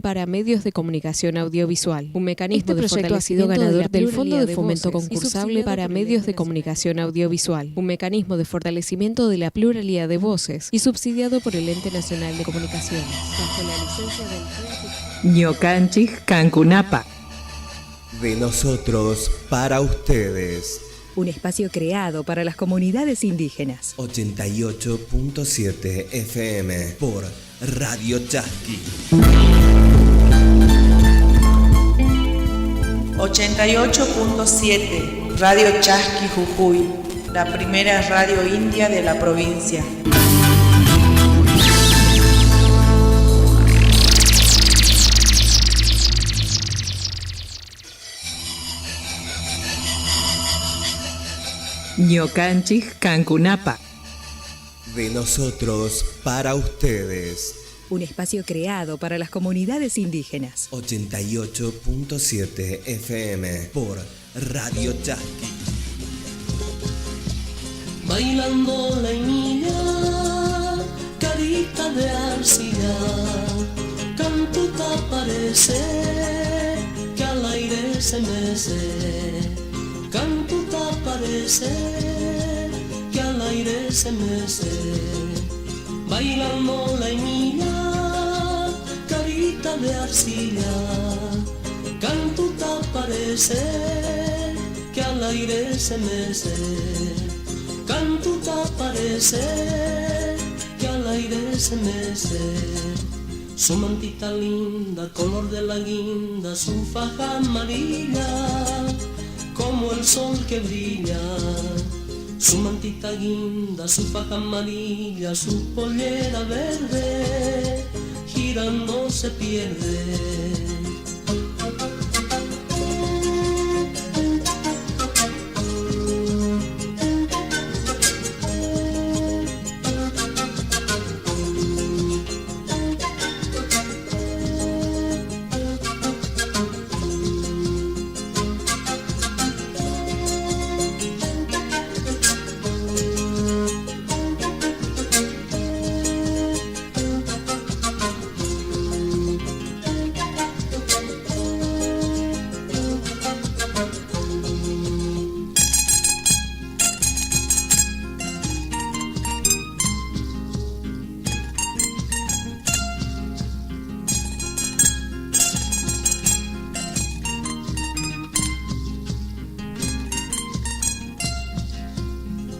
para medios de comunicación audiovisual. Un mecanismo de proyecto ha sido ganador del Fondo de Fomento Concursable para medios de comunicación audiovisual. Un mecanismo de fortalecimiento de la pluralidad de voces y subsidiado por el Ente Nacional de Comunicaciones. Bajo la licencia del Ñocanchis Cancunapa. De nosotros para ustedes. Un espacio creado para las comunidades indígenas. 88.7 FM por Radio Chasqui. 88.7 Radio Chasqui Jujuy, la primera radio india de la provincia. Ñocanchis Cancunapa. De nosotros para ustedes. Un espacio creado para las comunidades indígenas. 88.7 FM por Radio Chasqui. Bailando la niña, carita de arcilla, cantuta parece que al aire se mece. Cantuta parece que al aire se mece. Bailando la niña, carita de arcilla, cantuta parece que al aire se mece. Cantuta parece que al aire se mece. Su mantita linda, color de la guinda, su faja amarilla, como el sol que brilla. Su mantita guinda, su faja amarilla, su pollera verde, girando se pierde.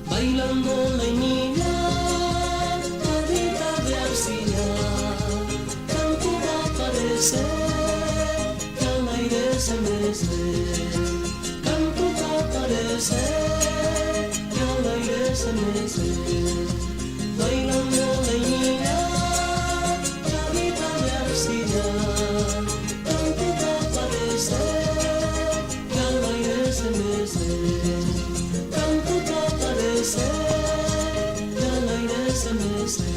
Bailando la niña, carita de arcilla, cantuta parece que al aire se mece. Cantuta parece que al aire se mece. Bailando la niña, carita de arcilla, cantuta parece que al aire se mece. Que al aire se mece.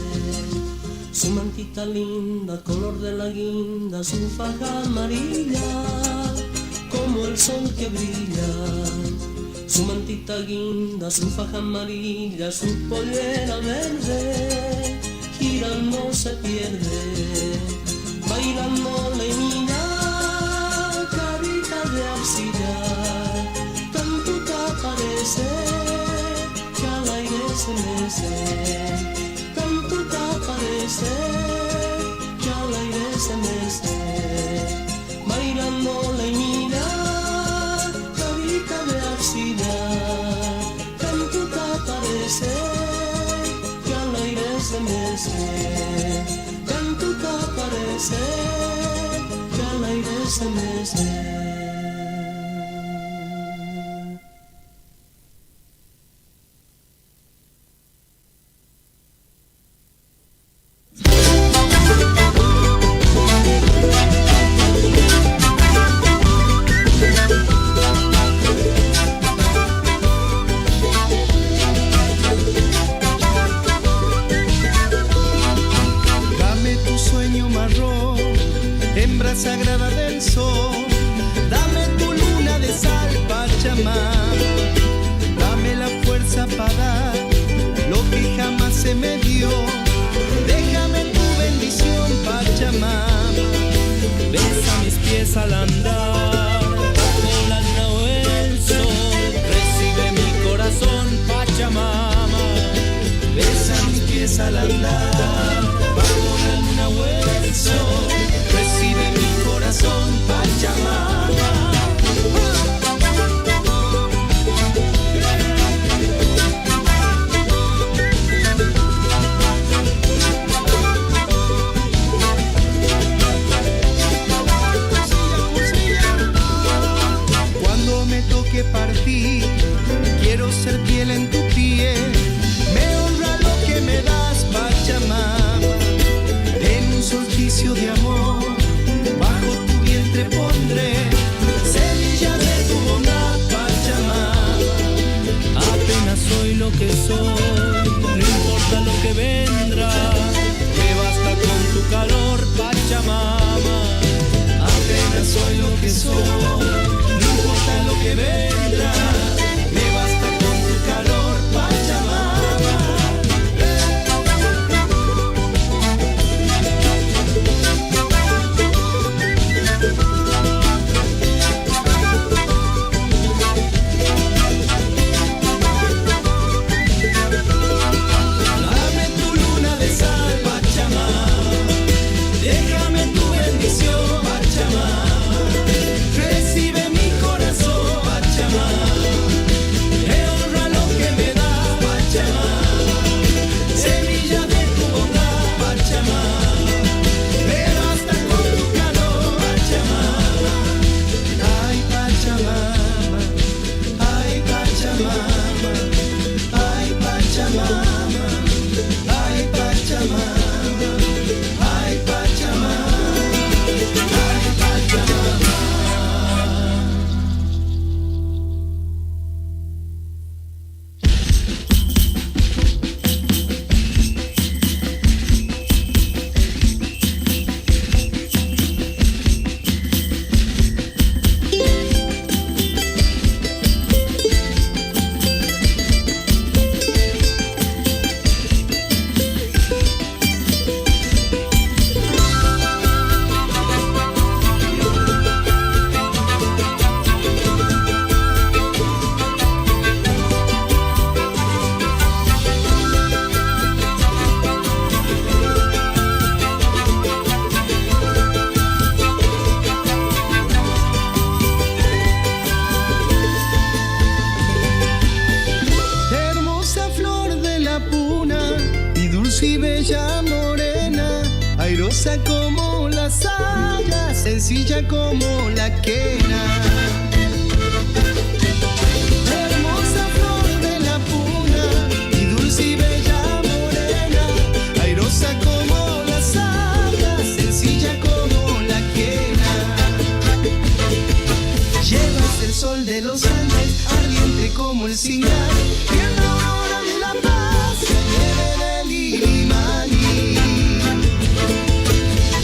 Su mantita linda, color de la guinda, su faja amarilla, como el sol que brilla. Su mantita guinda, su faja amarilla, su pollera verde, girando se pierde. Bailando la niña, carita de arcilla, cantuta parece que al aire se mece. Cantuta parece que al aire se mece. Bailando la niña, carita de arcilla, cantuta parece que al aire se mece. Cantuta parece que al aire se mece. Sagrada del sol, dame tu luna de sal, Pachamama, dame la fuerza para dar lo que jamás se me dio, déjame tu bendición, Pachamama, empieza al andar, bajo la luna o el sol, recibe mi corazón, Pachamama. Besa mis pies al andar, bajo la luna o el sol, recibe mi corazón, Pachamama. Que partí, quiero ser piel en tu piel, me honra lo que me das, Pachamama. En un solsticio de amor, bajo tu vientre pondré semilla de tu bondad, Pachamama. Apenas soy lo que soy, no importa lo que vendrá, me basta con tu calor, Pachamama. Apenas soy lo que soy, lo que vendrá, me basta con tu calor, Pachamama. Dame tu luna de sal, Pachamama. Déjame tu bendición, Pachamama. Recibe mi corazón, Pachamama. Me honra lo que me da, Pachamama. Semilla de tu bondad, Pachamama. Me basta con tu calor, Pachamama. Ay, Pachamama. Ay, Pachamama. Ay, Pachamama. Ay, Pachamama. Ay, Pachamama. Ay, Pachamama. Como la saya, sencilla como la quena. Hermosa flor de la puna, y dulce y bella morena, airosa como la saya, sencilla como la quena. Llevas el sol de los Andes, ardiente como el cingal, y en la aurora de la paz, nieve del Illimani.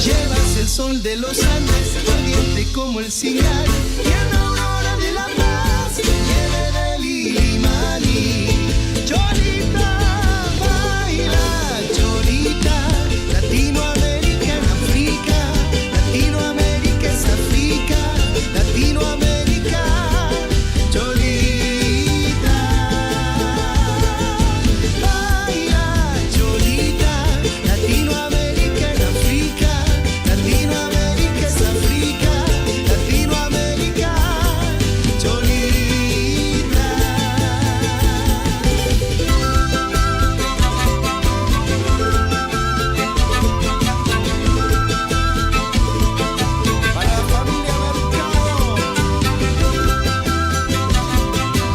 Llevas el sol de los Andes, ardiente como el cingal, y en la aurora de la paz, nieve del Illimani. Cholita, baila, Cholita, Latinoamérica en África, Latinoamérica es África, Latinoamérica, Cholita, baila, Cholita, Latinoamérica en África. Latinoamérica es África, Latinoamérica, Cholita. Para la familia Mercado,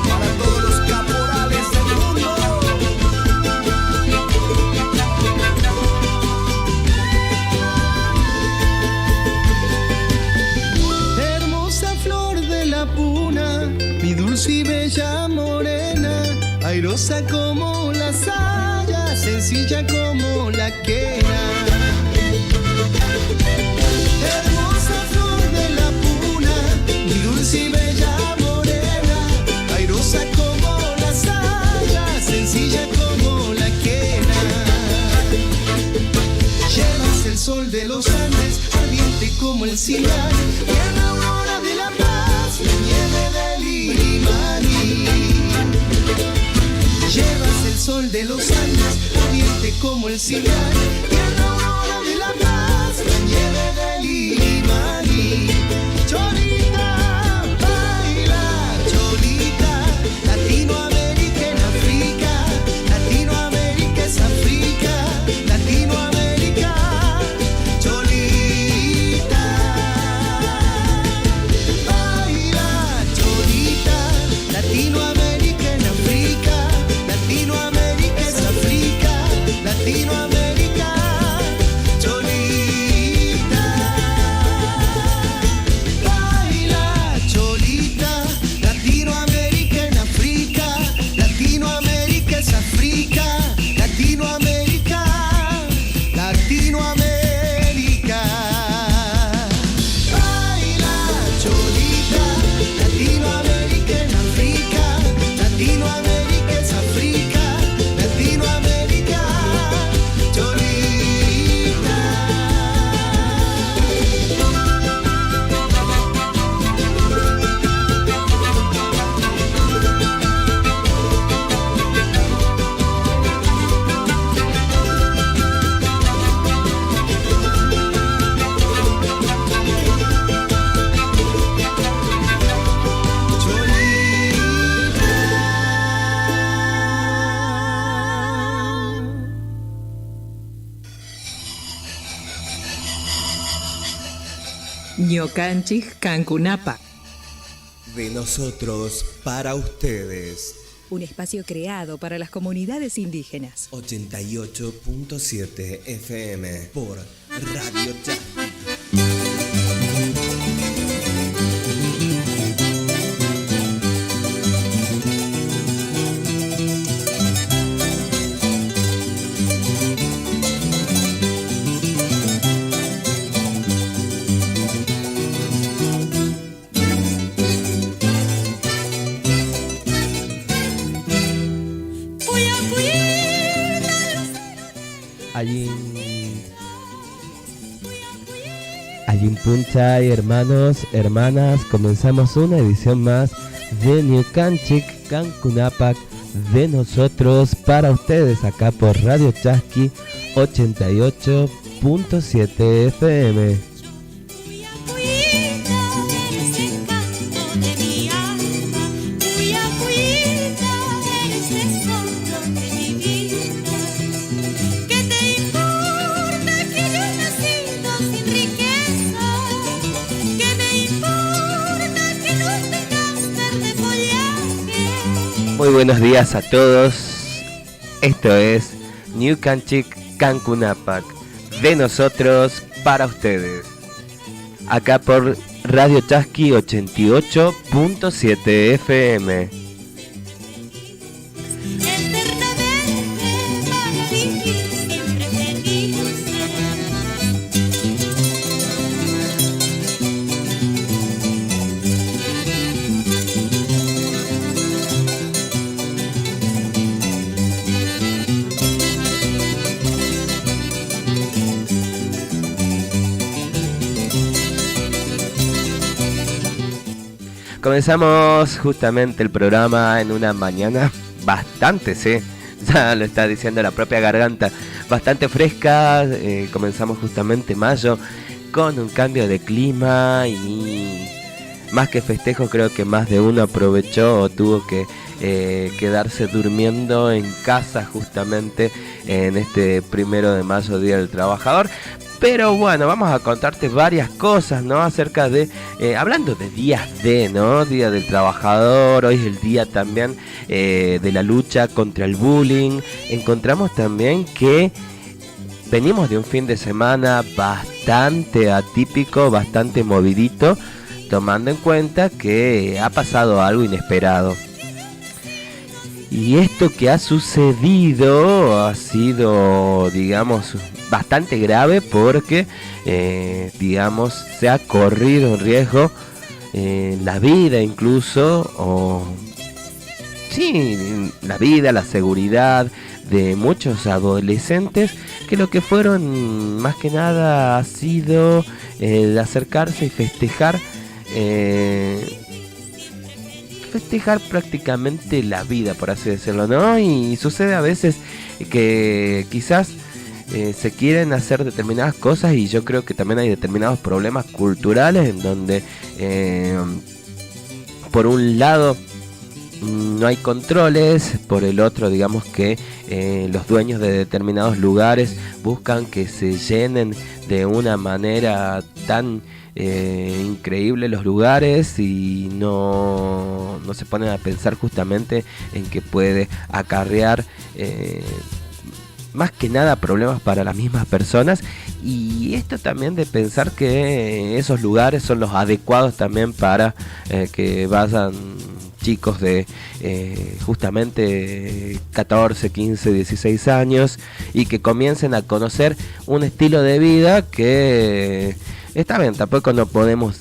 para todos los caporales del mundo. Hermosa flor de la puna, mi dulce y bella morena, airosa como la saya, sencilla como la quena. Hermosa flor de la puna, mi dulce y bella morena, airosa como la saya, sencilla como la quena. Llevas el sol de los Andes, ardiente como el Silán, tierra aurora de la paz, la nieve del Ilimaní. Llevas el sol de los Andes, ardiente como el Silán, tierra aurora de la paz, la nieve del Ilimaní. Cholita, baila, Cholita, Latinoamérica en África, Latinoamérica es África, Latinoamérica, Cholita, baila, Cholita, Latinoamérica en África, Latinoamérica es África, Latinoamérica, Cholita, baila, Cholita, Latinoamérica en África, Latinoamérica es África, Latinoamérica, Latinoamérica, baila, Cholita, Latinoamérica en África, Latinoamérica es África, Latinoamérica, Cholita. Ñocanchis Cancunapa, De nosotros para ustedes. un espacio creado para las comunidades indígenas. 88.7 FM por Radio Chasqui. Puncha y hermanos, hermanas, comenzamos una edición más de Ñucanchic Cancunapac, de nosotros para ustedes, acá por Radio Chasqui 88.7 FM. Muy buenos días a todos, esto es Ñucanchic Cancunapac, de nosotros para ustedes, acá por Radio Chasqui 88.7 FM. Comenzamos justamente el programa en una mañana bastante, ya lo está diciendo la propia garganta, bastante fresca. Comenzamos justamente mayo con un cambio de clima y más que festejo, creo que más de uno aprovechó o tuvo que quedarse durmiendo en casa justamente en este 1 de mayo, Día del Trabajador. Pero bueno, vamos a contarte varias cosas, ¿no? Acerca de, hablando de días de, ¿no? Día del Trabajador, hoy es el día también de la lucha contra el bullying. Encontramos también que venimos de un fin de semana bastante atípico, bastante movidito, tomando en cuenta que ha pasado algo inesperado. Y esto que ha sucedido ha sido, digamos, bastante grave porque, digamos, se ha corrido en riesgo la vida incluso, o sí, la vida, la seguridad de muchos adolescentes que lo que fueron más que nada ha sido de acercarse y festejar prácticamente la vida, por así decirlo, ¿no? Y sucede a veces que quizás se quieren hacer determinadas cosas, y yo creo que también hay determinados problemas culturales en donde por un lado no hay controles, por el otro digamos que los dueños de determinados lugares buscan que se llenen de una manera tan increíble los lugares, y no se ponen a pensar justamente en que puede acarrear más que nada problemas para las mismas personas. Y esto también de pensar que esos lugares son los adecuados también para que vayan chicos de justamente 14, 15, 16 años y que comiencen a conocer un estilo de vida que está bien, tampoco no podemos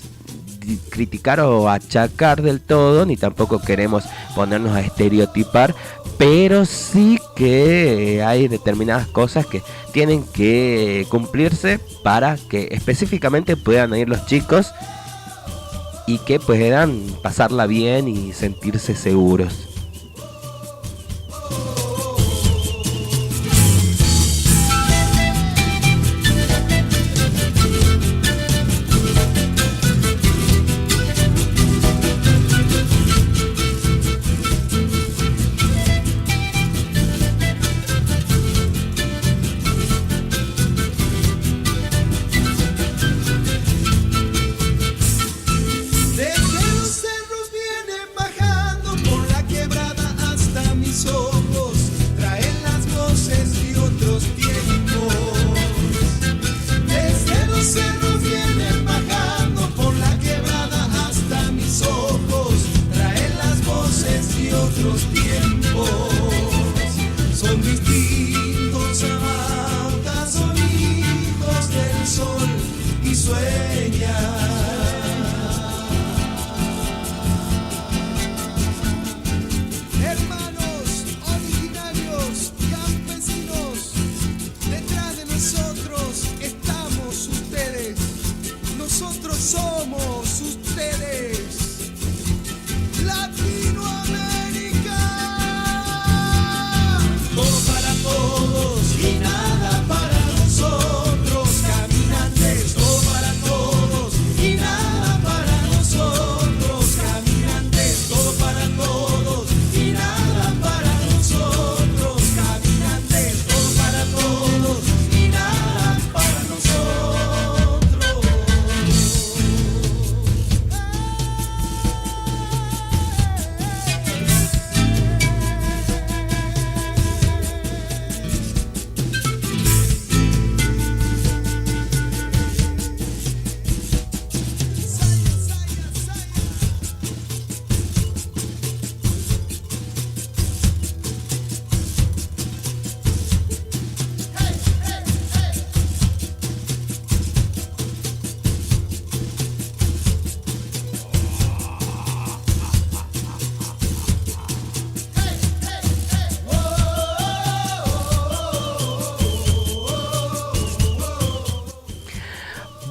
criticar o achacar del todo, ni tampoco queremos ponernos a estereotipar, pero sí que hay determinadas cosas que tienen que cumplirse para que específicamente puedan ir los chicos y que puedan pasarla bien y sentirse seguros.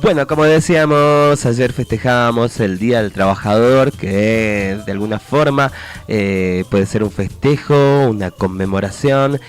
Bueno, como decíamos, ayer festejábamos el Día del Trabajador, que de alguna forma puede ser un festejo, una conmemoración.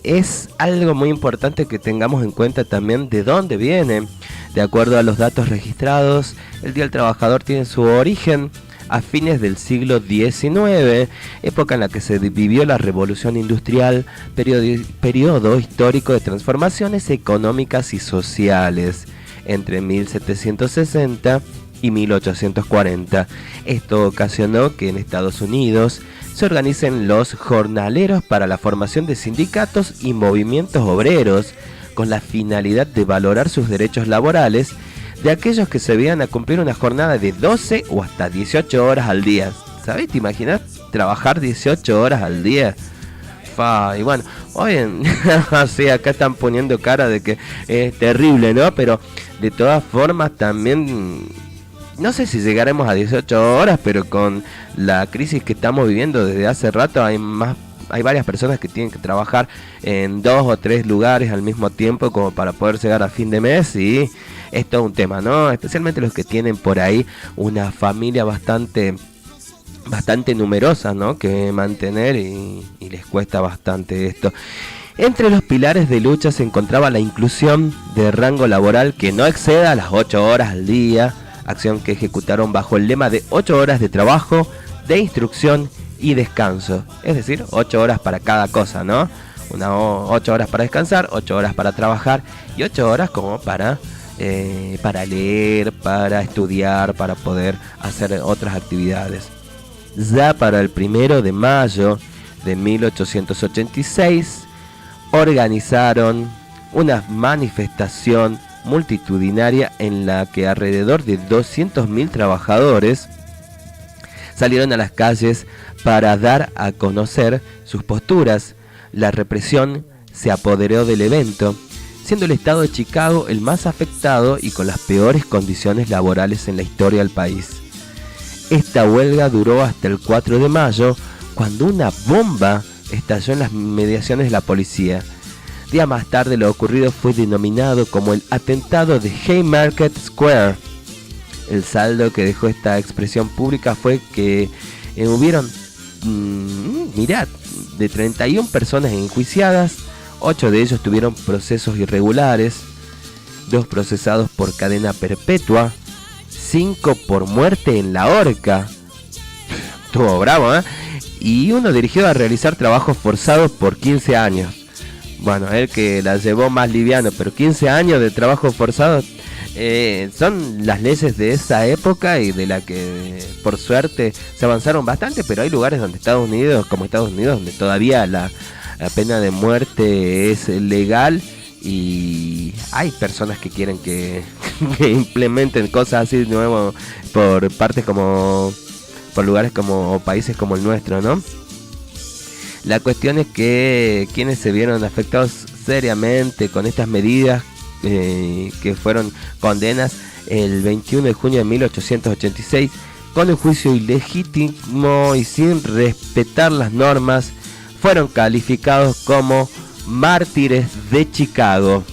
Es algo muy importante que tengamos en cuenta también de dónde viene. De acuerdo a los datos registrados, el Día del Trabajador tiene su origen a fines del siglo XIX, época en la que se vivió la Revolución Industrial, periodo histórico de transformaciones económicas y sociales entre 1760 y 1840. Esto ocasionó que en Estados Unidos se organicen los jornaleros para la formación de sindicatos y movimientos obreros con la finalidad de valorar sus derechos laborales de aquellos que se veían a cumplir una jornada de 12 o hasta 18 horas al día. ¿Sabés? ¿Te imaginas trabajar 18 horas al día? Y bueno, oye, sí, acá están poniendo cara de que es terrible, ¿no? Pero de todas formas también No sé si llegaremos a 18 horas, pero con la crisis que estamos viviendo desde hace rato hay varias personas que tienen que trabajar en 2 o 3 lugares al mismo tiempo como para poder llegar a fin de mes, y es todo un tema, ¿no? Especialmente los que tienen por ahí una familia bastante numerosa, ¿no? Que mantener y les cuesta bastante esto. Entre los pilares de lucha se encontraba la inclusión de rango laboral que no exceda las 8 horas al día, acción que ejecutaron bajo el lema de 8 horas de trabajo, de instrucción y descanso, es decir, 8 horas para cada cosa, ¿no? 8 horas para descansar, 8 horas para trabajar y 8 horas como para leer, para estudiar, para poder hacer otras actividades. Ya para el 1 de mayo de 1886 organizaron una manifestación multitudinaria en la que alrededor de 200.000 trabajadores salieron a las calles para dar a conocer sus posturas. La represión se apoderó del evento, siendo el estado de Chicago el más afectado y con las peores condiciones laborales en la historia del país. Esta huelga duró hasta el 4 de mayo, cuando una bomba estalló en las mediaciones de la policía. Día más tarde lo ocurrido fue denominado como el atentado de Haymarket Square. El saldo que dejó esta expresión pública fue que hubieron, de 31 personas enjuiciadas, 8 de ellos tuvieron procesos irregulares, 2 procesados por cadena perpetua, 5 por muerte en la horca. Estuvo bravo, ¿eh? Y uno dirigido a realizar trabajos forzados por 15 años. Bueno, él que la llevó más liviano, pero 15 años de trabajo forzado son las leyes de esa época y de la que por suerte se avanzaron bastante, pero hay lugares donde Estados Unidos, donde todavía la pena de muerte es legal y hay personas que quieren que implementen cosas así de nuevo por lugares como países como el nuestro, ¿no? La cuestión es que quienes se vieron afectados seriamente con estas medidas que fueron condenas el 21 de junio de 1886 con el juicio ilegítimo y sin respetar las normas, fueron calificados como mártires de Chicago.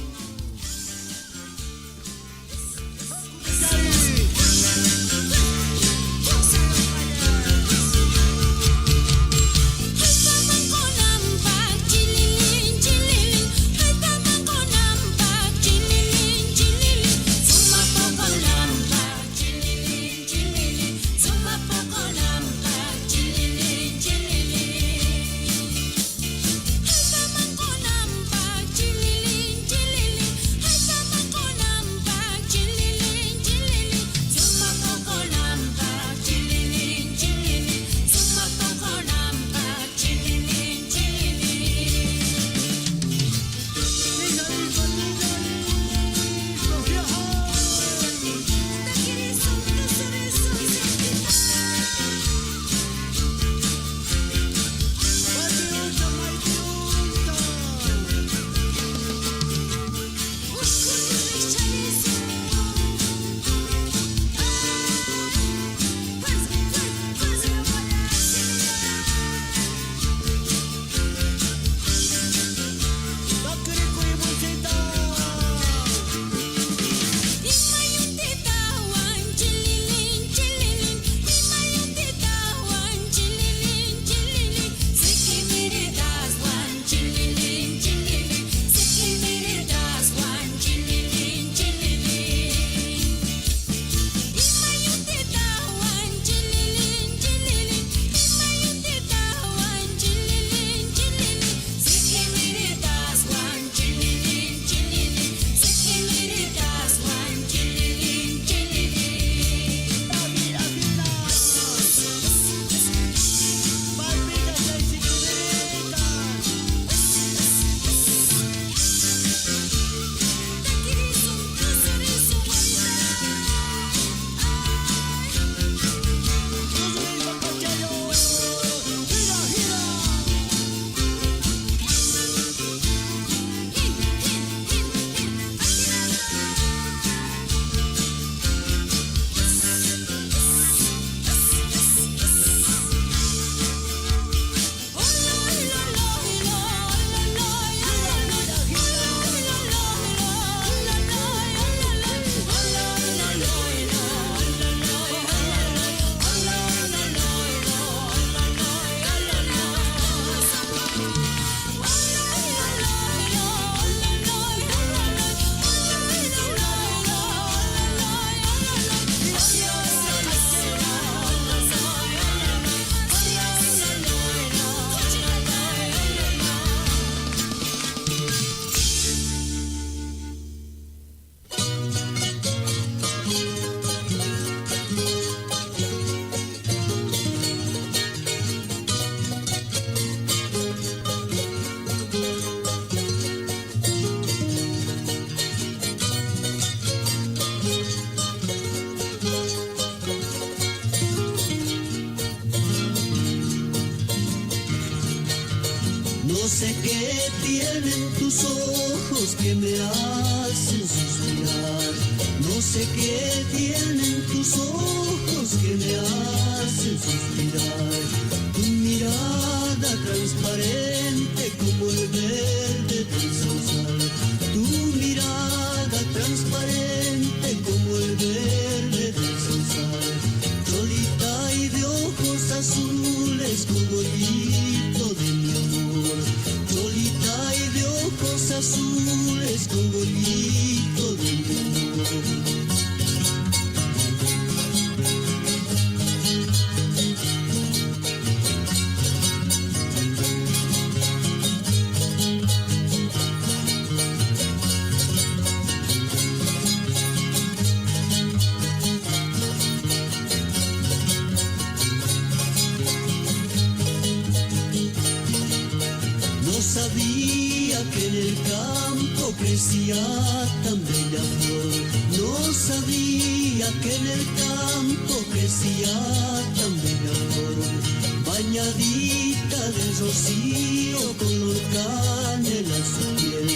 tienen tus ojos que me hacen suspirar. No sé qué tienen tus ojos que me hacen suspirar. Tu mirada transparente como el verde del sausal. Tu mirada transparente como el verde del sausal. Solita y de ojos azules como el hito de mi amor. Solita y de ojos azules como el hito de mi amor. Crecía tan bella flor, no sabía que en el campo crecía tan bella flor, bañadita de rocío color canela su piel,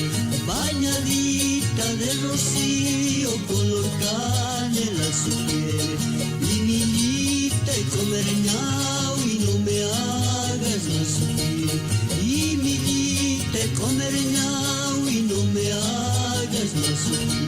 bañadita de rocío color canela su piel, y niñita y comer ñau y no me hagas más sufrir, y niñita y comer ñau y no me hagas más sufrir.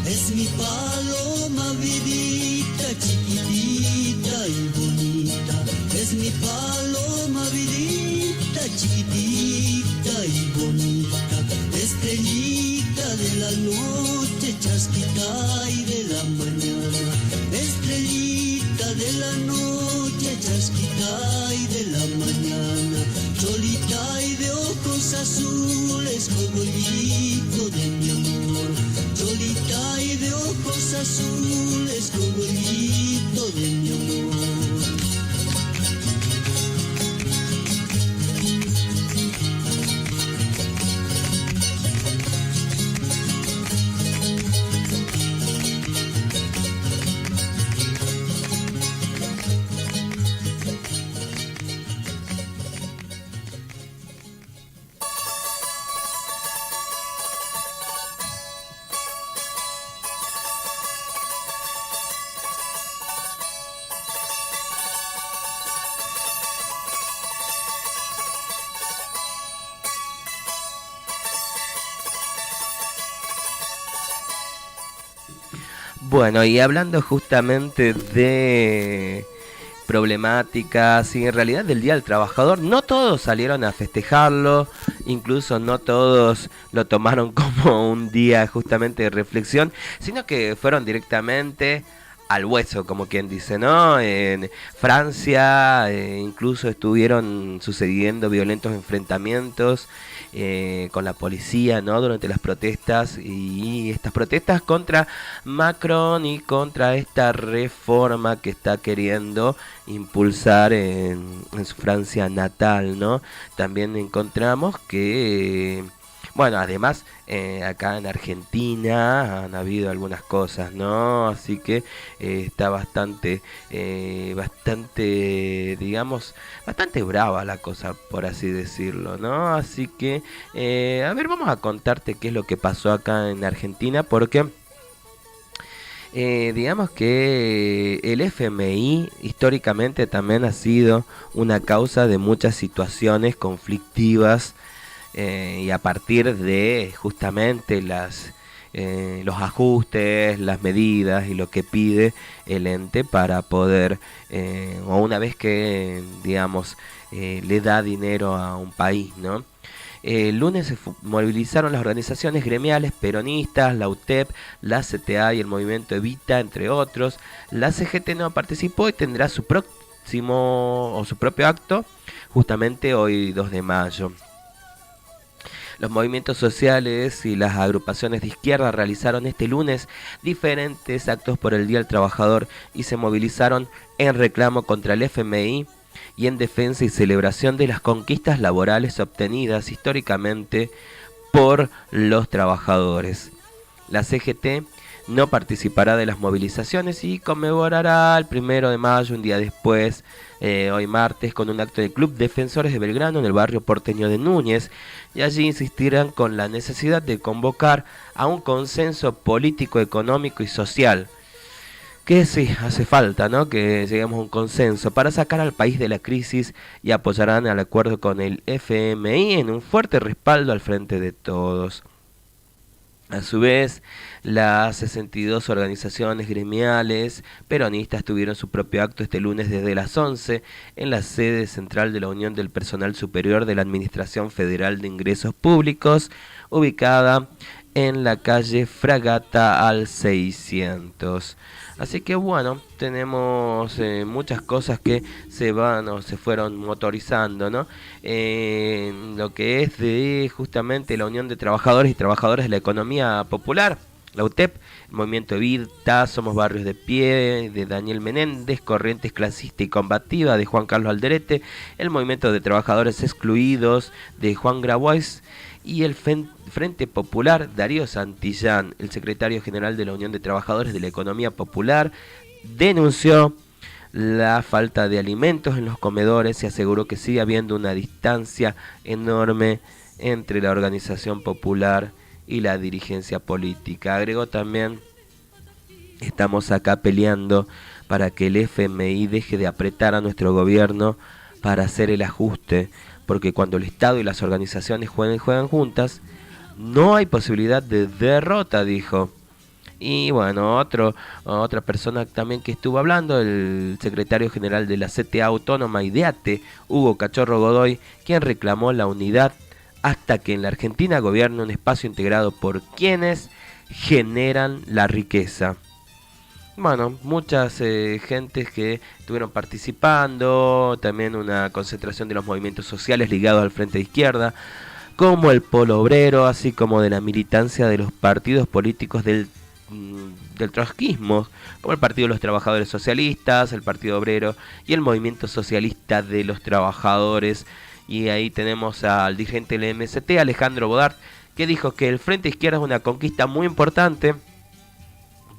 Es mi paloma vidita, chiquitita y bonita. Es mi paloma vidita, chiquitita y bonita. Estrellita de la noche, chasquita y de la mañana. Estrellita de la noche, chasquita y de la mañana. Solita y de ojos azules, cogolito de mi amor. Solita y de ojos azules, cogolito de mi amor. Bueno, y hablando justamente de problemáticas y en realidad del Día del Trabajador, no todos salieron a festejarlo, incluso no todos lo tomaron como un día justamente de reflexión, sino que fueron directamente al hueso, como quien dice, ¿no? En Francia incluso estuvieron sucediendo violentos enfrentamientos con la policía, ¿no? Durante las protestas, y estas protestas contra Macron y contra esta reforma que está queriendo impulsar en su Francia natal, ¿no? También encontramos que bueno, además acá en Argentina han habido algunas cosas, ¿no? Así que está bastante, digamos, bastante brava la cosa, por así decirlo, ¿no? Así que, a ver, vamos a contarte qué es lo que pasó acá en Argentina, porque digamos que el FMI históricamente también ha sido una causa de muchas situaciones conflictivas. Y a partir de justamente los ajustes, las medidas y lo que pide el ente para poder, o una vez que, digamos, le da dinero a un país, ¿no? El lunes se movilizaron las organizaciones gremiales peronistas, la UTEP, la CTA y el movimiento Evita, entre otros. La CGT no participó y tendrá su próximo o su propio acto justamente hoy 2 de mayo. Los movimientos sociales y las agrupaciones de izquierda realizaron este lunes diferentes actos por el Día del Trabajador y se movilizaron en reclamo contra el FMI y en defensa y celebración de las conquistas laborales obtenidas históricamente por los trabajadores. La CGT no participará de las movilizaciones y conmemorará el 1 de mayo, un día después, hoy martes, con un acto del Club Defensores de Belgrano en el barrio porteño de Núñez, y allí insistirán con la necesidad de convocar a un consenso político, económico y social. Que sí, hace falta, ¿no?, que lleguemos a un consenso para sacar al país de la crisis, y apoyarán al acuerdo con el FMI en un fuerte respaldo al frente de todos. A su vez, las 62 organizaciones gremiales peronistas tuvieron su propio acto este lunes desde las 11 en la sede central de la Unión del Personal Superior de la Administración Federal de Ingresos Públicos, ubicada en la calle Fragata al 600. Así que bueno, tenemos muchas cosas que se fueron motorizando, ¿no? Lo que es de justamente la Unión de Trabajadores y Trabajadoras de la Economía Popular, la UTEP, el Movimiento Evita, Somos Barrios de Pie, de Daniel Menéndez, Corrientes Clasista y Combativa, de Juan Carlos Alderete, el Movimiento de Trabajadores Excluidos, de Juan Grabois, y el Frente Popular, Darío Santillán. El secretario general de la Unión de Trabajadores de la Economía Popular denunció la falta de alimentos en los comedores y aseguró que sigue habiendo una distancia enorme entre la organización popular y la dirigencia política. Agregó también: estamos acá peleando para que el FMI deje de apretar a nuestro gobierno para hacer el ajuste, porque cuando el Estado y las organizaciones juegan juntas, no hay posibilidad de derrota, dijo. Y bueno, otra persona también que estuvo hablando, el secretario general de la CTA Autónoma IDEATE, Hugo Cachorro Godoy, quien reclamó la unidad hasta que en la Argentina gobierne un espacio integrado por quienes generan la riqueza. Bueno, muchas gentes que estuvieron participando, también una concentración de los movimientos sociales ligados al Frente de Izquierda, como el Polo Obrero, así como de la militancia de los partidos políticos del trotskismo, como el Partido de los Trabajadores Socialistas, el Partido Obrero y el Movimiento Socialista de los Trabajadores. Y ahí tenemos al dirigente del MST, Alejandro Bodart, que dijo que el Frente de Izquierda es una conquista muy importante,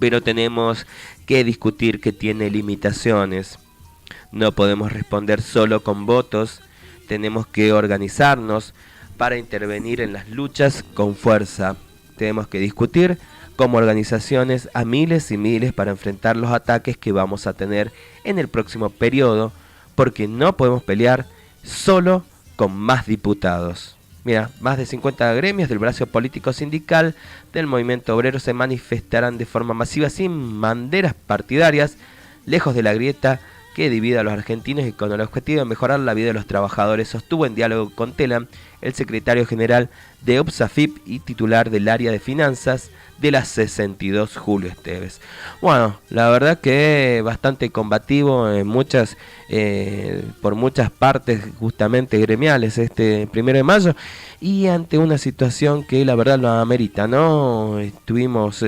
pero tenemos que discutir que tiene limitaciones. No podemos responder solo con votos, tenemos que organizarnos para intervenir en las luchas con fuerza. Tenemos que discutir como organizaciones a miles y miles para enfrentar los ataques que vamos a tener en el próximo periodo, porque no podemos pelear solo con más diputados. Mira, más de 50 gremios del brazo político sindical del movimiento obrero se manifestarán de forma masiva sin banderas partidarias, lejos de la grieta que divide a los argentinos y con el objetivo de mejorar la vida de los trabajadores, sostuvo en diálogo con Telam el secretario general de UPSAFIP y titular del área de finanzas de la 62, Julio Esteves. Bueno, la verdad que bastante combativo en por muchas partes justamente gremiales este 1 de mayo, y ante una situación que la verdad lo amerita, ¿no? Estuvimos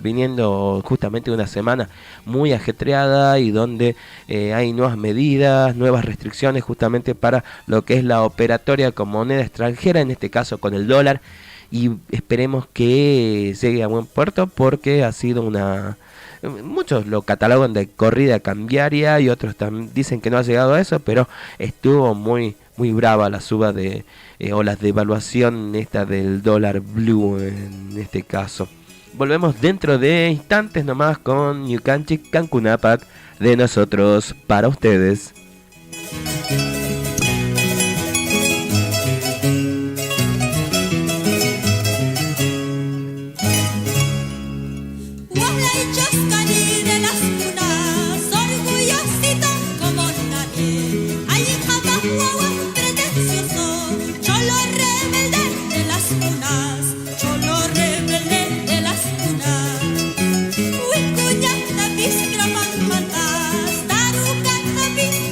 viniendo justamente una semana muy ajetreada y donde hay nuevas medidas, nuevas restricciones justamente para lo que es la operatoria con moneda extranjera, en este caso con el dólar, y esperemos que llegue a buen puerto, porque ha sido muchos lo catalogan de corrida cambiaria y otros también dicen que no ha llegado a eso, pero estuvo muy brava la suba o la devaluación esta del dólar blue en este caso. Volvemos dentro de instantes nomás con Ñucanchic Cancunapac, de nosotros para ustedes.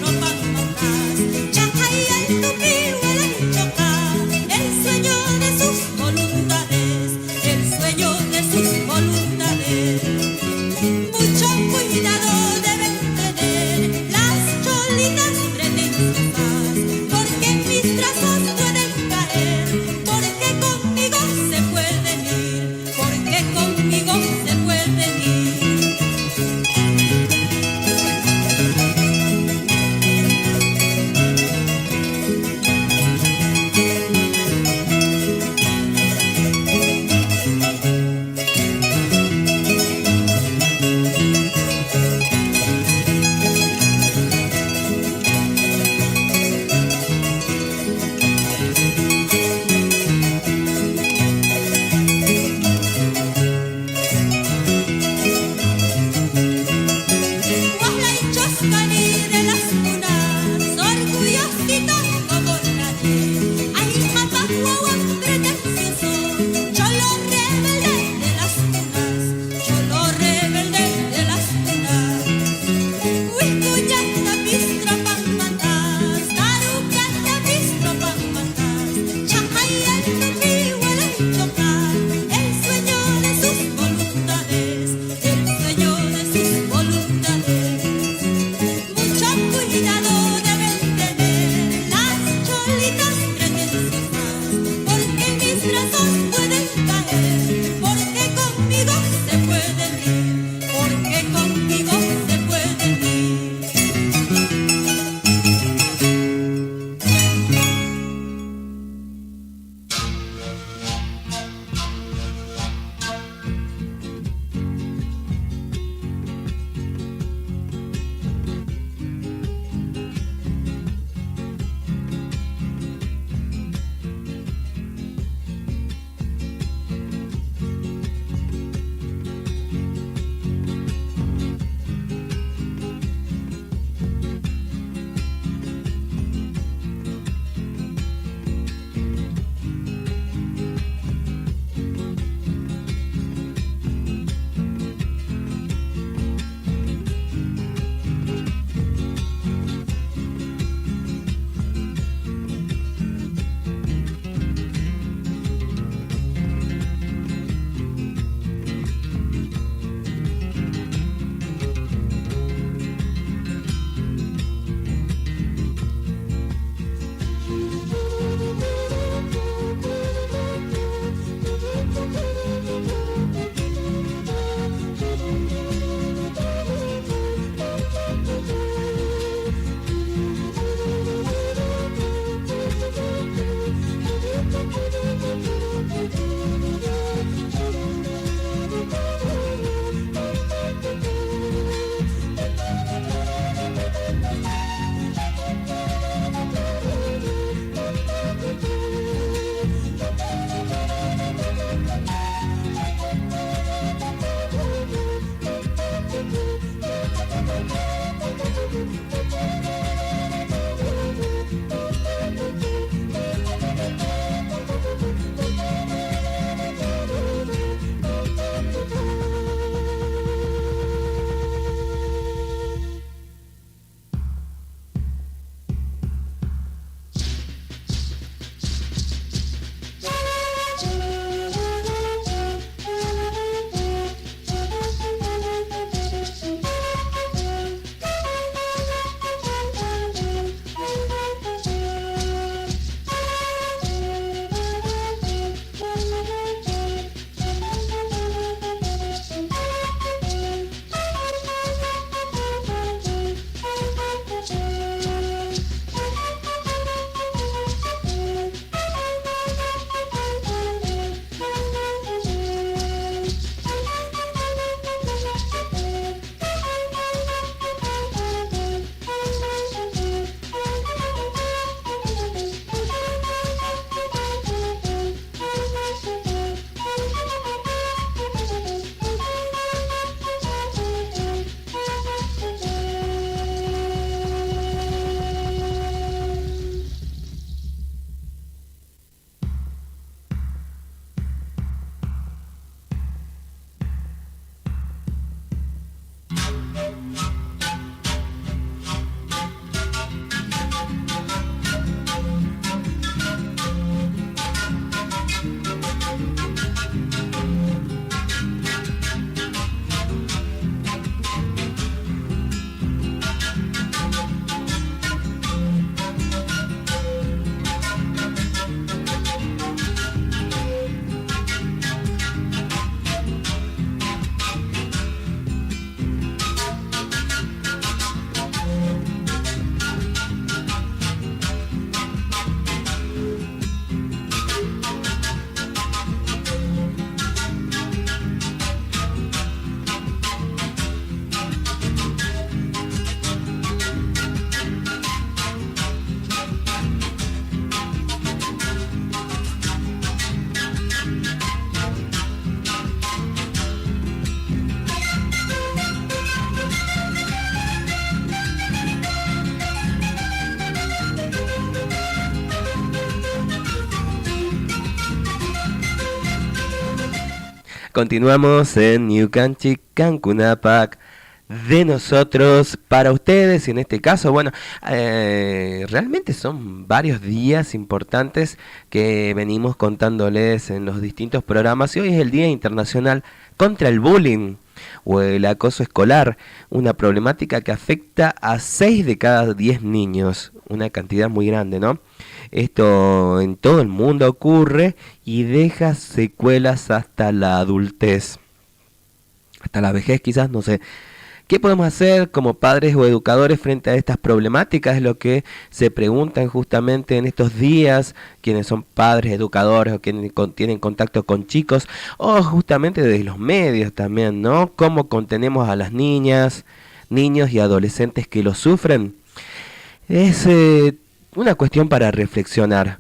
No Continuamos en New Canchi, Cancunapac, de nosotros para ustedes. Y en este caso, bueno, realmente son varios días importantes que venimos contándoles en los distintos programas. Y hoy es el Día Internacional contra el Bullying o el acoso escolar, una problemática que afecta a 6 de cada 10 niños, una cantidad muy grande, ¿no? Esto en todo el mundo ocurre y deja secuelas hasta la adultez, hasta la vejez quizás, no sé. ¿Qué podemos hacer como padres o educadores frente a estas problemáticas? Es lo que se preguntan justamente en estos días quienes son padres, educadores o quienes tienen contacto con chicos, o justamente desde los medios también, ¿no? ¿Cómo contenemos a las niñas, niños y adolescentes que lo sufren? Es una cuestión para reflexionar.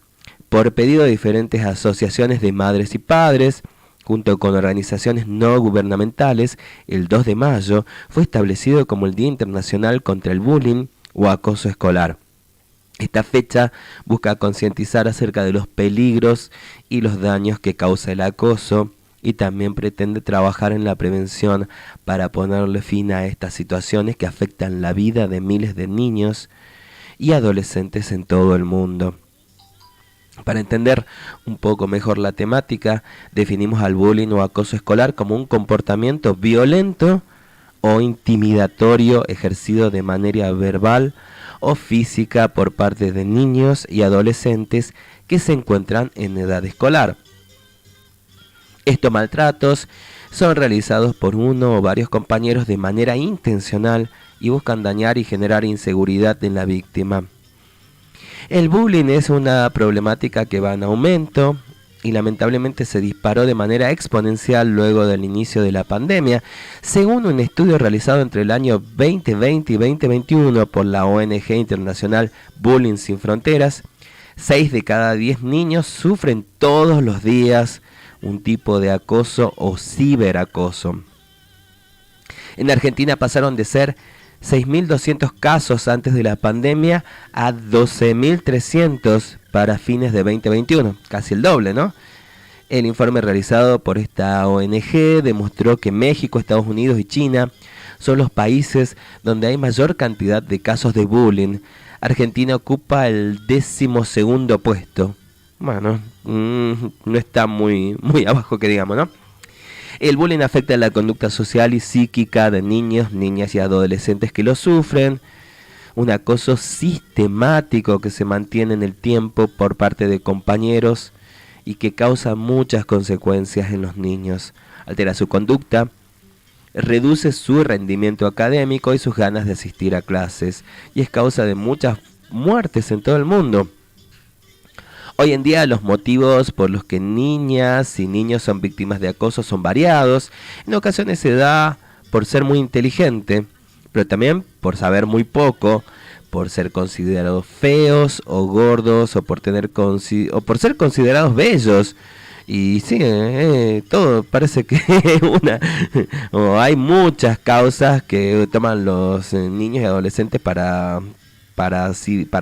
Por pedido de diferentes asociaciones de madres y padres, junto con organizaciones no gubernamentales, el 2 de mayo fue establecido como el Día Internacional contra el Bullying o Acoso Escolar. Esta fecha busca concientizar acerca de los peligros y los daños que causa el acoso y también pretende trabajar en la prevención para ponerle fin a estas situaciones que afectan la vida de miles de niños y adolescentes en todo el mundo. Para entender un poco mejor la temática, definimos al bullying o acoso escolar como un comportamiento violento o intimidatorio ejercido de manera verbal o física por parte de niños y adolescentes que se encuentran en edad escolar. Estos maltratos son realizados por uno o varios compañeros de manera intencional y buscan dañar y generar inseguridad en la víctima. El bullying es una problemática que va en aumento y lamentablemente se disparó de manera exponencial luego del inicio de la pandemia. Según un estudio realizado entre el año 2020 y 2021 por la ONG internacional Bullying Sin Fronteras, 6 de cada 10 niños sufren todos los días un tipo de acoso o ciberacoso. En Argentina pasaron de ser 6.200 casos antes de la pandemia a 12.300 para fines de 2021, casi el doble, ¿no? El informe realizado por esta ONG demostró que México, Estados Unidos y China son los países donde hay mayor cantidad de casos de bullying. Argentina ocupa el 12º puesto. Bueno, no está muy abajo que digamos, ¿no? El bullying afecta la conducta social y psíquica de niños, niñas y adolescentes que lo sufren. Un acoso sistemático que se mantiene en el tiempo por parte de compañeros y que causa muchas consecuencias en los niños. Altera su conducta, reduce su rendimiento académico y sus ganas de asistir a clases y es causa de muchas muertes en todo el mundo. Hoy en día los motivos por los que niñas y niños son víctimas de acoso son variados. En ocasiones se da por ser muy inteligente, pero también por saber muy poco, por ser considerados feos o gordos o por ser considerados bellos. Y sí, todo parece que hay muchas causas que toman los niños y adolescentes para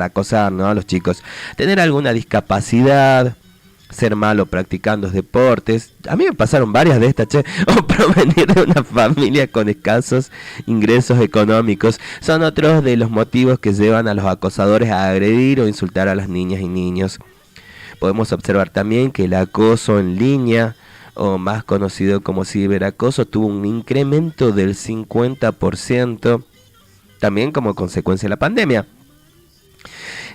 acosar, ¿no?, a los chicos. Tener alguna discapacidad, ser malo practicando deportes. A mí me pasaron varias de estas, o provenir de una familia con escasos ingresos económicos. Son otros de los motivos que llevan a los acosadores a agredir o insultar a las niñas y niños. Podemos observar también que el acoso en línea, o más conocido como ciberacoso, tuvo un incremento del 50%, también como consecuencia de la pandemia.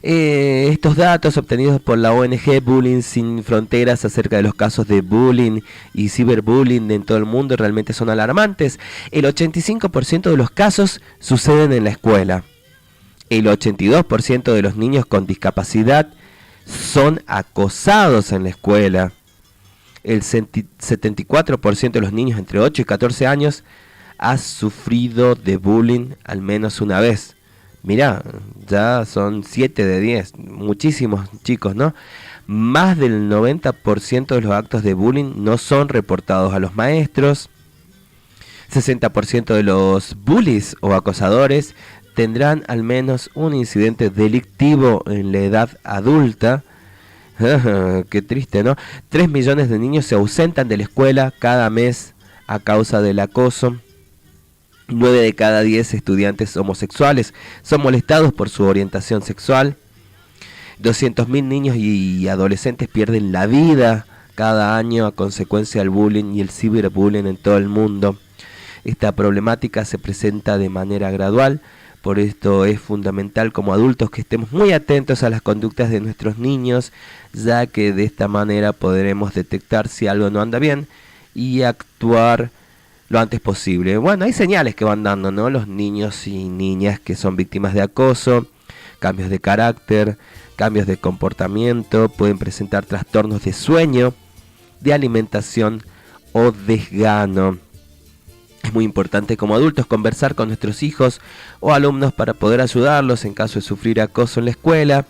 Estos datos obtenidos por la ONG Bullying Sin Fronteras acerca de los casos de bullying y ciberbullying en todo el mundo realmente son alarmantes. El 85% de los casos suceden en la escuela. El 82% de los niños con discapacidad son acosados en la escuela. El 74% de los niños entre 8 y 14 años ha sufrido de bullying al menos una vez. Mirá, ya son 7 de 10, muchísimos chicos, ¿no? Más del 90% de los actos de bullying no son reportados a los maestros. 60% de los bullies o acosadores tendrán al menos un incidente delictivo en la edad adulta. Qué triste, ¿no? 3 millones de niños se ausentan de la escuela cada mes a causa del acoso. 9 de cada 10 estudiantes homosexuales son molestados por su orientación sexual. 200.000 niños y adolescentes pierden la vida cada año a consecuencia del bullying y el ciberbullying en todo el mundo. Esta problemática se presenta de manera gradual, por esto es fundamental como adultos que estemos muy atentos a las conductas de nuestros niños, ya que de esta manera podremos detectar si algo no anda bien y actuar lo antes posible. Bueno, hay señales que van dando, ¿no? Los niños y niñas que son víctimas de acoso, cambios de carácter, cambios de comportamiento, pueden presentar trastornos de sueño, de alimentación o desgano. Es muy importante como adultos conversar con nuestros hijos o alumnos para poder ayudarlos en caso de sufrir acoso en la escuela.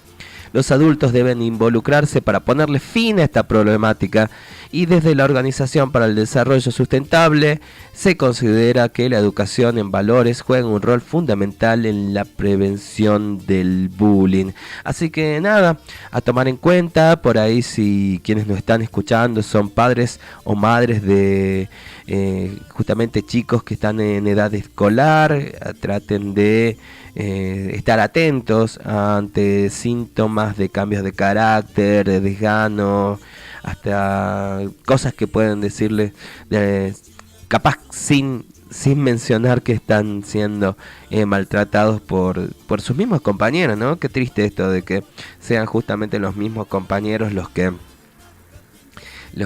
Los adultos deben involucrarse para ponerle fin a esta problemática y desde la Organización para el Desarrollo Sustentable se considera que la educación en valores juega un rol fundamental en la prevención del bullying. Así que nada, a tomar en cuenta, por ahí si quienes nos están escuchando son padres o madres de justamente chicos que están en edad escolar, traten de estar atentos ante síntomas de cambios de carácter, de desgano, hasta cosas que pueden decirle capaz sin mencionar que están siendo maltratados por sus mismos compañeros, ¿no? Qué triste esto de que sean justamente los mismos compañeros los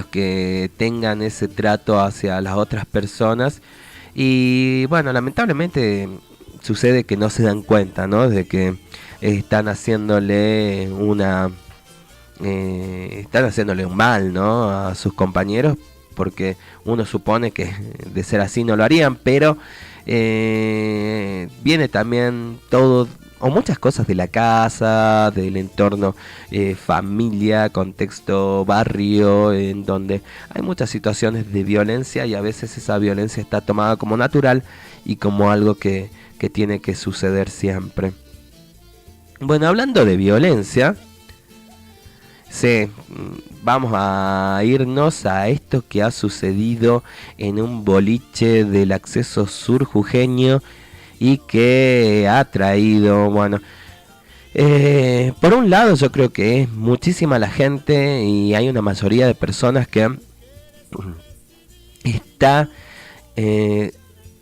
que tengan ese trato hacia las otras personas. Y bueno, lamentablemente sucede que no se dan cuenta, ¿no? De que están haciéndole un mal, ¿no? A sus compañeros, porque uno supone que de ser así no lo harían, pero viene también todo o muchas cosas de la casa, del entorno, familia, contexto, barrio, en donde hay muchas situaciones de violencia y a veces esa violencia está tomada como natural y como algo que tiene que suceder siempre. Bueno, hablando de violencia, sí, vamos a irnos a esto que ha sucedido en un boliche del acceso sur jujeño y que ha traído, bueno, por un lado yo creo que es muchísima la gente y hay una mayoría de personas que está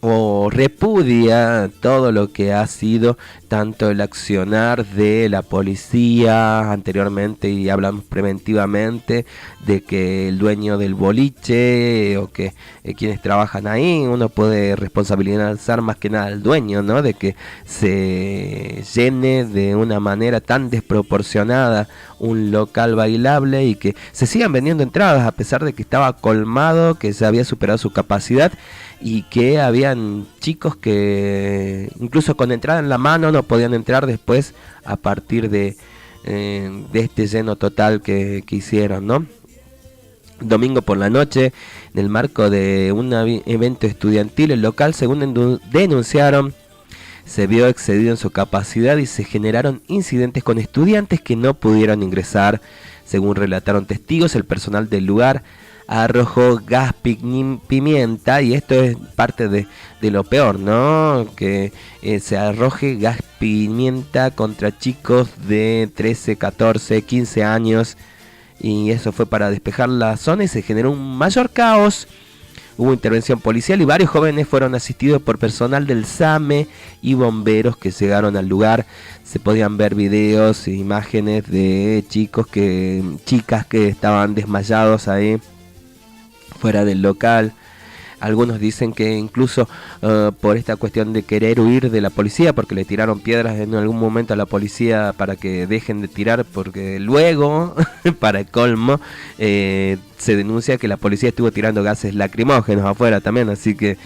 o repudia todo lo que ha sido tanto el accionar de la policía anteriormente, y hablamos preventivamente de que el dueño del boliche o que quienes trabajan ahí, uno puede responsabilizar más que nada al dueño, ¿no? De que se llene de una manera tan desproporcionada un local bailable y que se sigan vendiendo entradas a pesar de que estaba colmado, que se había superado su capacidad y que habían chicos que incluso con entrada en la mano no podían entrar después a partir de este lleno total que hicieron, ¿no? Domingo por la noche, en el marco de un evento estudiantil, el local, según denunciaron, se vio excedido en su capacidad y se generaron incidentes con estudiantes que no pudieron ingresar. Según relataron testigos, el personal del lugar arrojó gas pimienta, y esto es parte de lo peor, ¿no? Que se arroje gas pimienta contra chicos de 13, 14, 15 años, y eso fue para despejar la zona y se generó un mayor caos. Hubo intervención policial y varios jóvenes fueron asistidos por personal del SAME y bomberos que llegaron al lugar. Se podían ver videos e imágenes de chicas que estaban desmayados ahí fuera del local. Algunos dicen que incluso por esta cuestión de querer huir de la policía, porque le tiraron piedras en algún momento a la policía para que dejen de tirar, porque luego, para el colmo, se denuncia que la policía estuvo tirando gases lacrimógenos afuera también, así que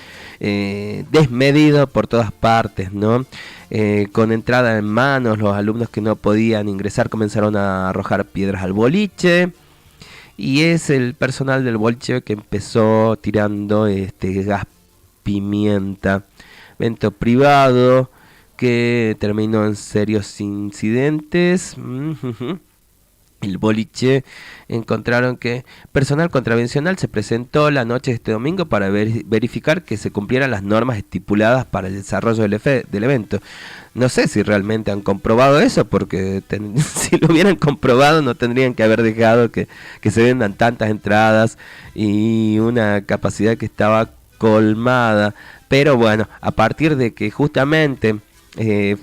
desmedido por todas partes, ¿no? Con entrada en manos, los alumnos que no podían ingresar comenzaron a arrojar piedras al boliche. Y es el personal del boliche que empezó tirando gas pimienta. Evento privado que terminó en serios incidentes. el boliche, encontraron que personal contravencional se presentó la noche de este domingo para verificar que se cumplieran las normas estipuladas para el desarrollo del evento. No sé si realmente han comprobado eso, porque si lo hubieran comprobado no tendrían que haber dejado que se vendan tantas entradas y una capacidad que estaba colmada. Pero bueno, a partir de que justamente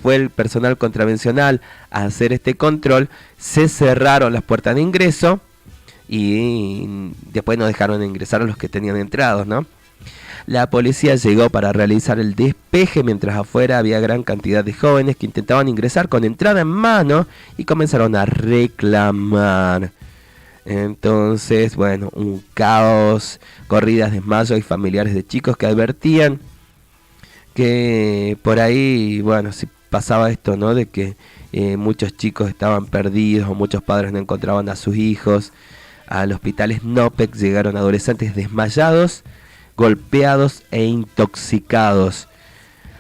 fue el personal contravencional a hacer este control, se cerraron las puertas de ingreso y después no dejaron de ingresar a los que tenían entrados, ¿no? La policía llegó para realizar el despeje, mientras afuera había gran cantidad de jóvenes que intentaban ingresar con entrada en mano y comenzaron a reclamar. Entonces, bueno, un caos, corridas, desmayos y familiares de chicos que advertían que por ahí, bueno, si pasaba esto, ¿no? De que muchos chicos estaban perdidos o muchos padres no encontraban a sus hijos. Al hospital Snopex llegaron adolescentes desmayados, golpeados e intoxicados.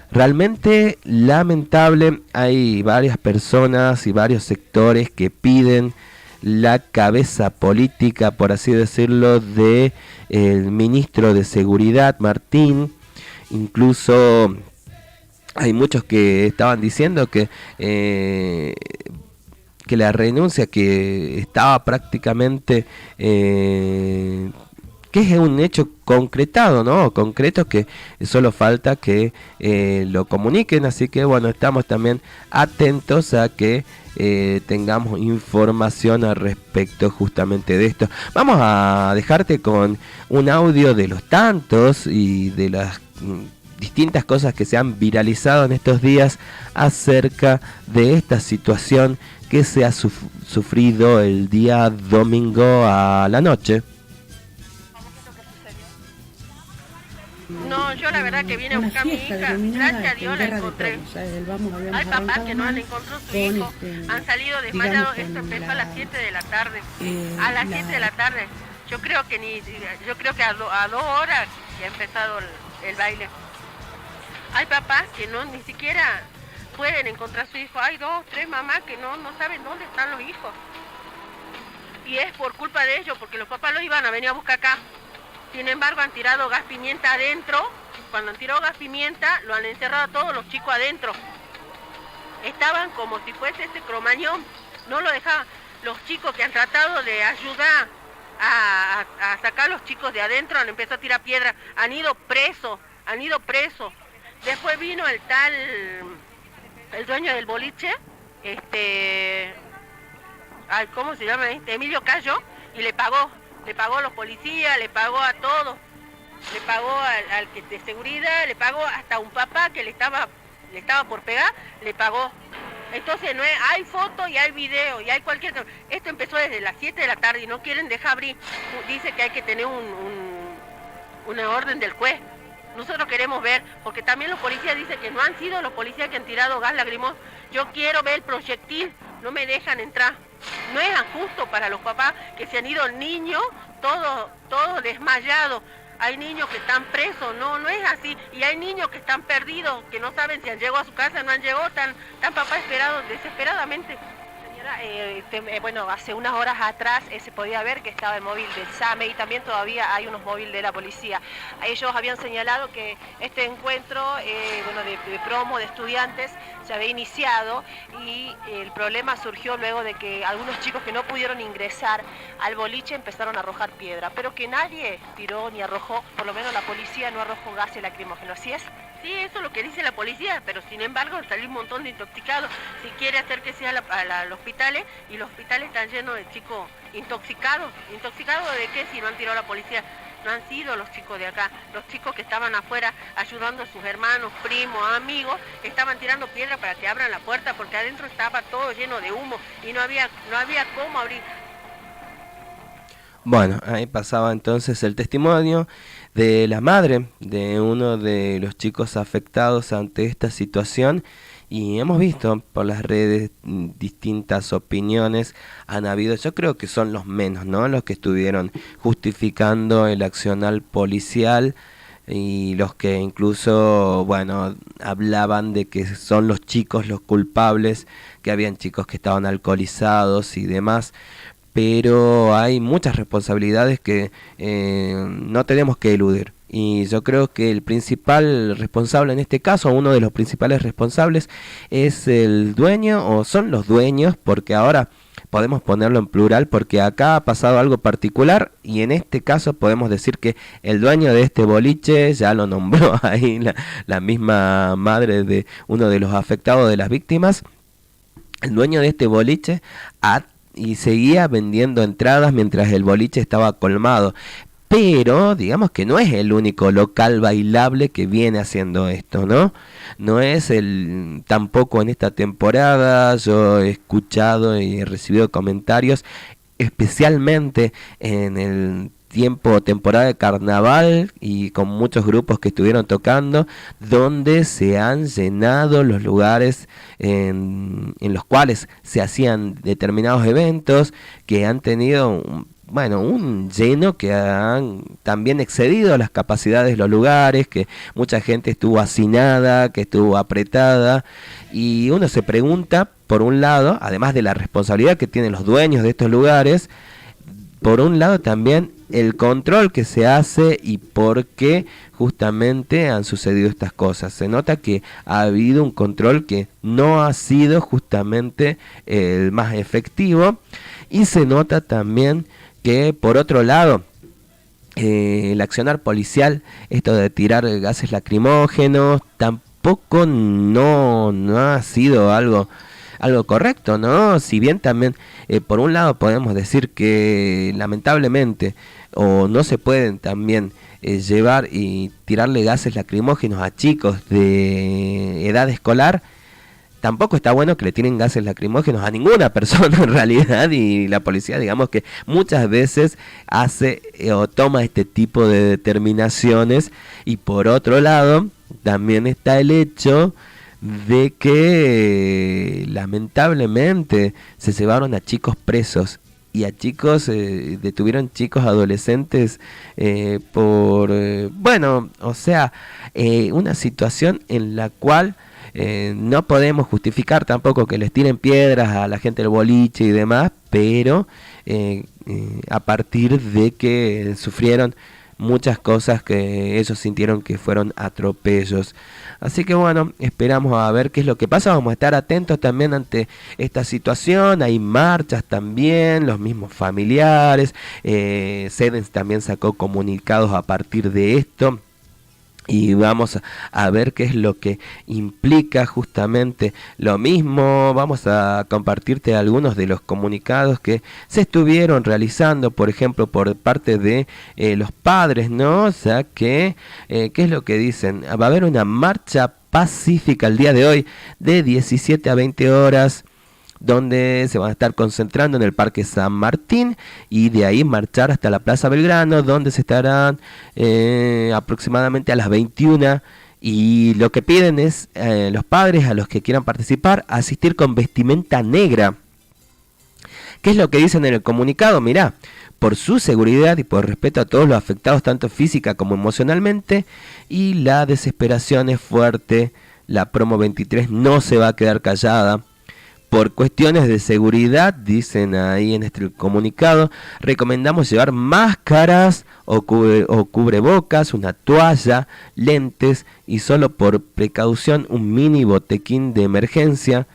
Realmente lamentable. Hay varias personas y varios sectores que piden la cabeza política, por así decirlo, de el ministro de Seguridad, Martín. Incluso hay muchos que estaban diciendo que la renuncia, que estaba prácticamente que es un hecho concretado, ¿no? Concreto, que solo falta que lo comuniquen. Así que bueno, estamos también atentos a que tengamos información al respecto justamente de esto. Vamos a dejarte con un audio de los tantos y de las distintas cosas que se han viralizado en estos días acerca de esta situación que se ha sufrido el día domingo a la noche. No, yo la verdad que vine a buscar a mi hija, gracias a Dios la encontré. Hay papás que no han encontrado a su hijo, han salido desmayados. Esto empezó a las 7 de la tarde. A las 7 de la tarde. Yo creo que a 2 horas ya ha empezado el baile. Hay papás que ni siquiera pueden encontrar a su hijo. Hay 2, 3 mamás que no saben dónde están los hijos. Y es por culpa de ellos, porque los papás los iban a venir a buscar acá. Sin embargo, han tirado gas pimienta adentro. Cuando han tirado gas pimienta, lo han encerrado a todos los chicos adentro. Estaban como si fuese este cromañón. No lo dejaban. Los chicos que han tratado de ayudar a sacar a los chicos de adentro han empezado a tirar piedras. Han ido presos. Después vino el dueño del boliche, ¿cómo se llama? Emilio Cayo, y le pagó a los policías, le pagó a todos, le pagó al que de seguridad, le pagó hasta a un papá que le estaba por pegar, le pagó. Entonces hay fotos y hay video y hay cualquier cosa. Esto empezó desde las 7 de la tarde y no quieren dejar abrir. Dice que hay que tener una orden del juez. Nosotros queremos ver, porque también los policías dicen que no han sido los policías que han tirado gas lacrimógeno. Yo quiero ver el proyectil, no me dejan entrar. No es justo para los papás que se han ido niños, todos desmayados. Hay niños que están presos, no es así. Y hay niños que están perdidos, que no saben si han llegado a su casa, no han llegado, están papás esperados desesperadamente. Bueno, hace unas horas atrás se podía ver que estaba el móvil del SAME y también todavía hay unos móviles de la policía. Ellos habían señalado que este encuentro de promo de estudiantes se había iniciado y el problema surgió luego de que algunos chicos que no pudieron ingresar al boliche empezaron a arrojar piedra, pero que nadie tiró ni arrojó, por lo menos la policía no arrojó gases lacrimógenos. ¿Así es? Sí, eso es lo que dice la policía, pero sin embargo salió un montón de intoxicados. Si quiere hacer que sea a los hospitales, y los hospitales están llenos de chicos intoxicados. ¿Intoxicados de qué si no han tirado a la policía? No han sido los chicos de acá, los chicos que estaban afuera ayudando a sus hermanos, primos, amigos, estaban tirando piedra para que abran la puerta porque adentro estaba todo lleno de humo y no había cómo abrir. Bueno, ahí pasaba entonces el testimonio de la madre de uno de los chicos afectados ante esta situación. Y hemos visto por las redes distintas opiniones, han habido, yo creo que son los menos, ¿no? Los que estuvieron justificando el accionar policial y los que incluso, bueno, hablaban de que son los chicos los culpables, que habían chicos que estaban alcoholizados y demás. Pero hay muchas responsabilidades que no tenemos que eludir. Y yo creo que el principal responsable en este caso, uno de los principales responsables, es el dueño, o son los dueños, porque ahora podemos ponerlo en plural, porque acá ha pasado algo particular, y en este caso podemos decir que el dueño de este boliche, ya lo nombró ahí la misma madre de uno de los afectados, de las víctimas, el dueño de este boliche y seguía vendiendo entradas mientras el boliche estaba colmado. Pero digamos que no es el único local bailable que viene haciendo esto, ¿no? No es tampoco en esta temporada. Yo he escuchado y he recibido comentarios, especialmente en el temporada de carnaval, y con muchos grupos que estuvieron tocando, donde se han llenado los lugares en los cuales se hacían determinados eventos, que han tenido un lleno que han también excedido las capacidades de los lugares, que mucha gente estuvo hacinada, que estuvo apretada, y uno se pregunta, por un lado, además de la responsabilidad que tienen los dueños de estos lugares, por un lado también el control que se hace y por qué justamente han sucedido estas cosas. Se nota que ha habido un control que no ha sido justamente el más efectivo, y se nota también que por otro lado el accionar policial, esto de tirar gases lacrimógenos, tampoco no ha sido algo correcto, ¿no? Si bien también por un lado podemos decir que lamentablemente o no se pueden también llevar y tirarle gases lacrimógenos a chicos de edad escolar, tampoco está bueno que le tiren gases lacrimógenos a ninguna persona en realidad, y la policía, digamos que muchas veces hace o toma este tipo de determinaciones. Y por otro lado también está el hecho de que lamentablemente se llevaron a chicos presos, y a chicos, detuvieron chicos adolescentes por, una situación en la cual no podemos justificar tampoco que les tiren piedras a la gente del boliche y demás, pero a partir de que sufrieron muchas cosas que ellos sintieron que fueron atropellos. Así que bueno, esperamos a ver qué es lo que pasa. Vamos a estar atentos también ante esta situación. Hay marchas también, los mismos familiares. Sedens también sacó comunicados a partir de esto. Y vamos a ver qué es lo que implica justamente lo mismo. Vamos a compartirte algunos de los comunicados que se estuvieron realizando, por ejemplo, por parte de los padres, ¿no? O sea, ¿qué es lo que dicen? Va a haber una marcha pacífica el día de hoy de 17 a 20 horas, donde se van a estar concentrando en el Parque San Martín, y de ahí marchar hasta la Plaza Belgrano, donde se estarán aproximadamente a las 21. Y lo que piden es los padres, a los que quieran participar, asistir con vestimenta negra. ¿Qué es lo que dicen en el comunicado? Mirá, por su seguridad y por respeto a todos los afectados, tanto física como emocionalmente, y la desesperación es fuerte, la Promo 23 no se va a quedar callada. Por cuestiones de seguridad, dicen ahí en este comunicado, recomendamos llevar máscaras o cubrebocas, una toalla, lentes y solo por precaución un mini botequín de emergencia.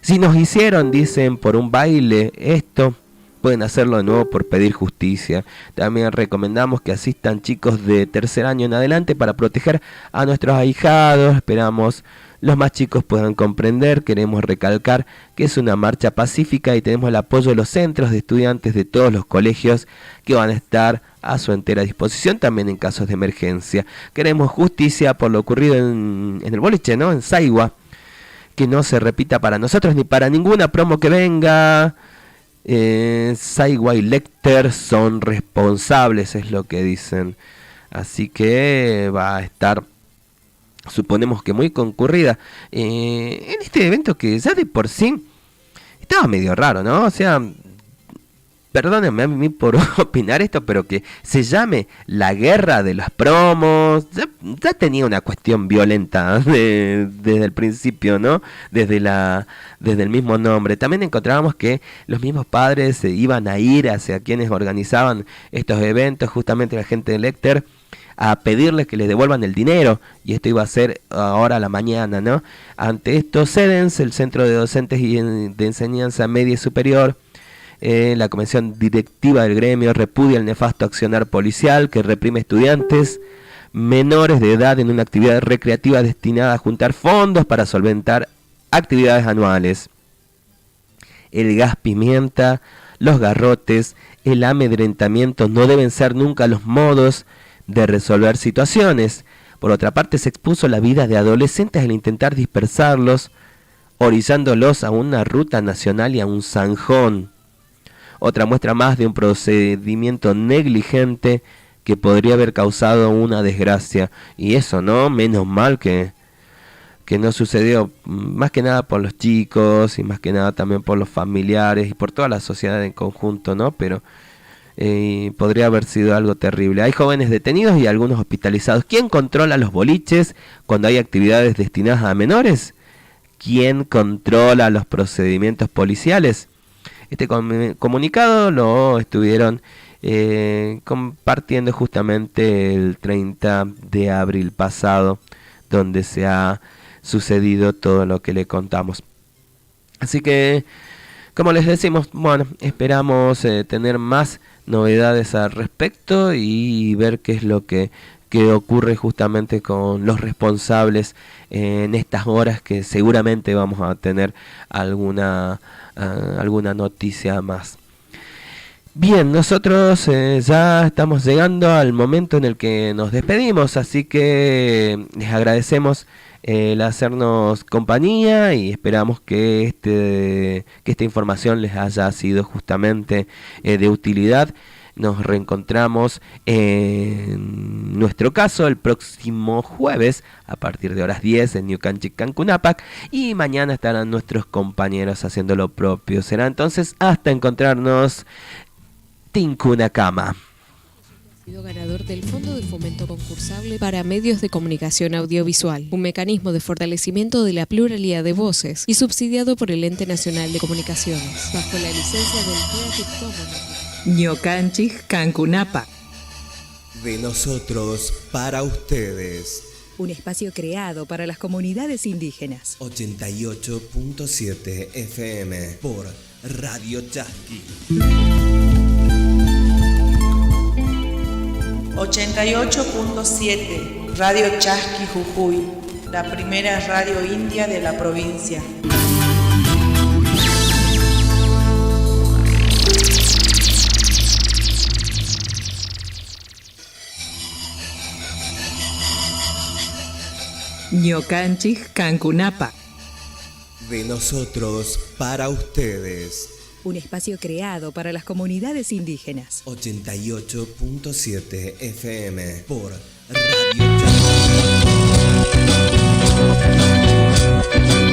Si nos hicieron, dicen, por un baile esto, pueden hacerlo de nuevo por pedir justicia. También recomendamos que asistan chicos de tercer año en adelante para proteger a nuestros ahijados. Esperamos los más chicos puedan comprender. Queremos recalcar que es una marcha pacífica y tenemos el apoyo de los centros de estudiantes de todos los colegios, que van a estar a su entera disposición también en casos de emergencia. Queremos justicia por lo ocurrido en el boliche, ¿no? En Saigua, que no se repita para nosotros ni para ninguna promo que venga. Saigua y Lecter son responsables, es lo que dicen. Así que va a estar, suponemos que muy concurrida, en este evento que ya de por sí estaba medio raro, ¿no? O sea, perdónenme a mí por opinar esto, pero que se llame la guerra de los promos, ya tenía una cuestión violenta desde el principio, ¿no? Desde el mismo nombre. También encontrábamos que los mismos padres se iban a ir hacia quienes organizaban estos eventos, justamente la gente de Lecter, a pedirles que les devuelvan el dinero, y esto iba a ser ahora a la mañana, ¿no? Ante esto, CEDENS, el Centro de Docentes y de Enseñanza Media y Superior, la Comisión Directiva del gremio repudia el nefasto accionar policial que reprime estudiantes menores de edad en una actividad recreativa destinada a juntar fondos para solventar actividades anuales. El gas pimienta, los garrotes, el amedrentamiento no deben ser nunca los modos de resolver situaciones. Por otra parte, se expuso la vida de adolescentes al intentar dispersarlos, orillándolos a una ruta nacional y a un zanjón. Otra muestra más de un procedimiento negligente que podría haber causado una desgracia. Y eso, ¿no? Menos mal que no sucedió, más que nada por los chicos y más que nada también por los familiares y por toda la sociedad en conjunto, ¿no? Pero podría haber sido algo terrible. Hay jóvenes detenidos y algunos hospitalizados. ¿Quién controla los boliches cuando hay actividades destinadas a menores? ¿Quién controla los procedimientos policiales? Este comunicado lo estuvieron compartiendo justamente el 30 de abril pasado, donde se ha sucedido todo lo que le contamos. Así que, como les decimos, bueno, esperamos tener más novedades al respecto y ver qué es lo que ocurre justamente con los responsables en estas horas, que seguramente vamos a tener alguna noticia más. Bien, nosotros ya estamos llegando al momento en el que nos despedimos, así que les agradecemos el hacernos compañía y esperamos que esta información les haya sido justamente de utilidad. Nos reencontramos en nuestro caso el próximo jueves a partir de horas 10 en New Canchi, Cancunápac, y mañana estarán nuestros compañeros haciendo lo propio. Será entonces hasta encontrarnos. Tincunacama. Sido ganador del Fondo de Fomento Concursable para Medios de Comunicación Audiovisual, un mecanismo de fortalecimiento de la pluralidad de voces y subsidiado por el Ente Nacional de Comunicaciones, bajo la licencia del Creative Commons. Ñocanchis Cancunapa. De nosotros para ustedes. Un espacio creado para las comunidades indígenas. 88.7 FM por Radio Chasqui. 88.7 Radio Chasqui Jujuy, la primera radio india de la provincia. Ñocanchis Cancunapa. De nosotros para ustedes. Un espacio creado para las comunidades indígenas. 88.7 FM por Radio Chasqui.